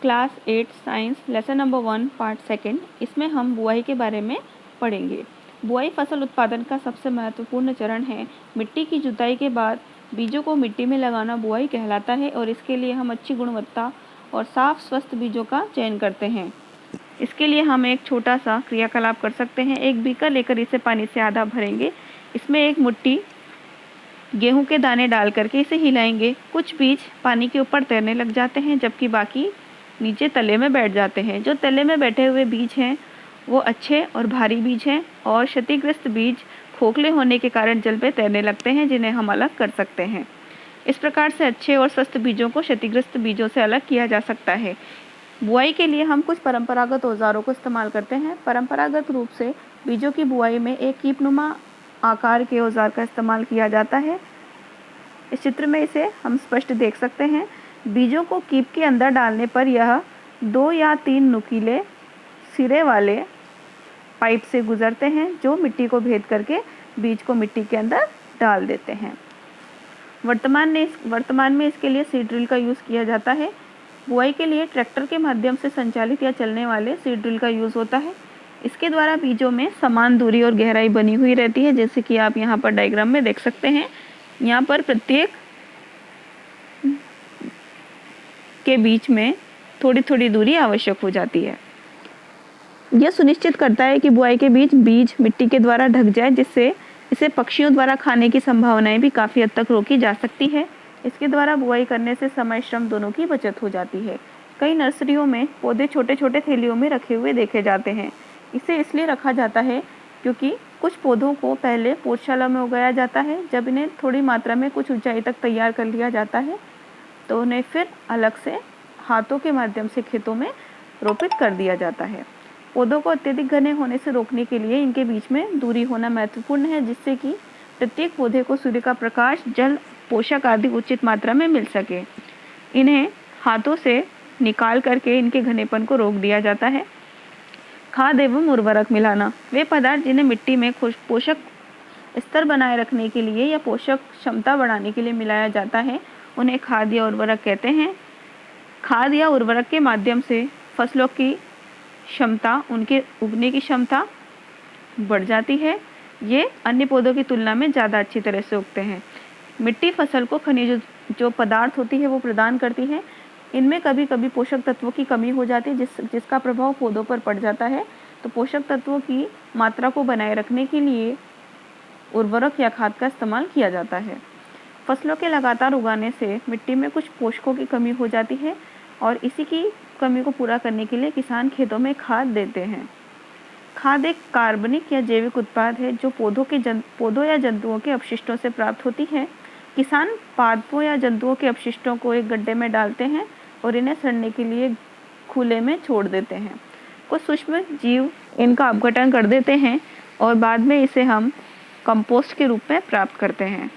Class 8 science lesson number 1 part second. इसमें हम बुआई के बारे में पढ़ेंगे। बुआई फसल उत्पादन का सबसे महत्वपूर्ण चरण है। मिट्टी की जुताई के बाद बीजों को मिट्टी में लगाना बुआई कहलाता है और इसके लिए हम अच्छी गुणवत्ता और साफ स्वस्थ बीजों का चयन करते हैं। इसके लिए हम एक छोटा सा क्रियाकलाप कर सकते हैं। एक बीकर लेकर इसे पानी से आधा भरेंगे। इसमें एक मुट्ठी गेहूं के दाने डाल करके इसे हिलाएंगे। कुछ बीज पानी के ऊपर तैरने लग जाते हैं जबकि बाकी नीचे तले में बैठ जाते हैं। जो तले में बैठे हुए बीज हैं वो अच्छे और भारी बीज हैं और क्षतिग्रस्त बीज खोखले होने के कारण जल पे तैरने लगते हैं, जिन्हें हम अलग कर सकते हैं। इस प्रकार से अच्छे और स्वस्थ बीजों को क्षतिग्रस्त बीजों से अलग किया जा सकता है। बुआई के लिए हम कुछ परंपरागत औजारों को इस्तेमाल करते हैं। परंपरागत रूप से बीजों की बुआई में एक कीपनुमा आकार के औजार का इस्तेमाल किया जाता है। इस चित्र में इसे हम स्पष्ट देख सकते हैं। बीजों को कीप के अंदर डालने पर यह 2 या 3 नुकीले सिरे वाले पाइप से गुजरते हैं जो मिट्टी को भेद करके बीज को मिट्टी के अंदर डाल देते हैं। वर्तमान में इसके लिए सीड ड्रिल का यूज़ किया जाता है। बुआई के लिए ट्रैक्टर के माध्यम से संचालित या चलने वाले सीड ड्रिल का यूज़ होता है। इसके द्वारा बीजों में समान दूरी और गहराई बनी हुई रहती है, जैसे कि आप यहाँ पर डायग्राम में देख सकते हैं। यहाँ पर प्रत्येक के बीच में थोड़ी थोड़ी दूरी आवश्यक हो जाती है। यह सुनिश्चित करता है कि बुआई के बीज मिट्टी के द्वारा ढक जाए, जिससे इसे पक्षियों द्वारा खाने की संभावनाएं भी काफ़ी हद तक रोकी जा सकती है। इसके द्वारा बुआई करने से समय श्रम दोनों की बचत हो जाती है। कई नर्सरियों में पौधे छोटे छोटे थैलियों में रखे हुए देखे जाते हैं। इसे इसलिए रखा जाता है क्योंकि कुछ पौधों को पहले पौधशाला में उगाया जाता है। जब इन्हें थोड़ी मात्रा में कुछ ऊंचाई तक तैयार कर लिया जाता है तो उन्हें फिर अलग से हाथों के माध्यम से खेतों में रोपित कर दिया जाता है। पौधों को अत्यधिक घने होने से रोकने के लिए इनके बीच में दूरी होना महत्वपूर्ण है, जिससे कि प्रत्येक पौधे को सूर्य का प्रकाश, जल, पोषक आदि उचित मात्रा में मिल सके। इन्हें हाथों से निकाल करके इनके घनेपन को रोक दिया जाता है। खाद एवं उर्वरक मिलाना, वे पदार्थ जिन्हें मिट्टी में पोषक स्तर बनाए रखने के लिए या पोषक क्षमता बढ़ाने के लिए मिलाया जाता है, उन्हें खाद या उर्वरक कहते हैं। खाद या उर्वरक के माध्यम से फसलों की क्षमता, उनके उगने की क्षमता बढ़ जाती है। ये अन्य पौधों की तुलना में ज़्यादा अच्छी तरह से उगते हैं। मिट्टी फसल को खनिज जो पदार्थ होती है वो प्रदान करती है। इनमें कभी कभी पोषक तत्वों की कमी हो जाती है जिसका प्रभाव पौधों पर पड़ जाता है। तो पोषक तत्वों की मात्रा को बनाए रखने के लिए उर्वरक या खाद का इस्तेमाल किया जाता है। फसलों के लगातार उगाने से मिट्टी में कुछ पोषकों की कमी हो जाती है और इसी की कमी को पूरा करने के लिए किसान खेतों में खाद देते हैं। खाद एक कार्बनिक या जैविक उत्पाद है जो पौधों या जंतुओं के अपशिष्टों से प्राप्त होती है। किसान पादपों या जंतुओं के अपशिष्टों को एक गड्ढे में डालते हैं और इन्हें सड़ने के लिए खुले में छोड़ देते हैं। कुछ सूक्ष्म जीव इनका अपघटन कर देते हैं और बाद में इसे हम कंपोस्ट के रूप में प्राप्त करते हैं।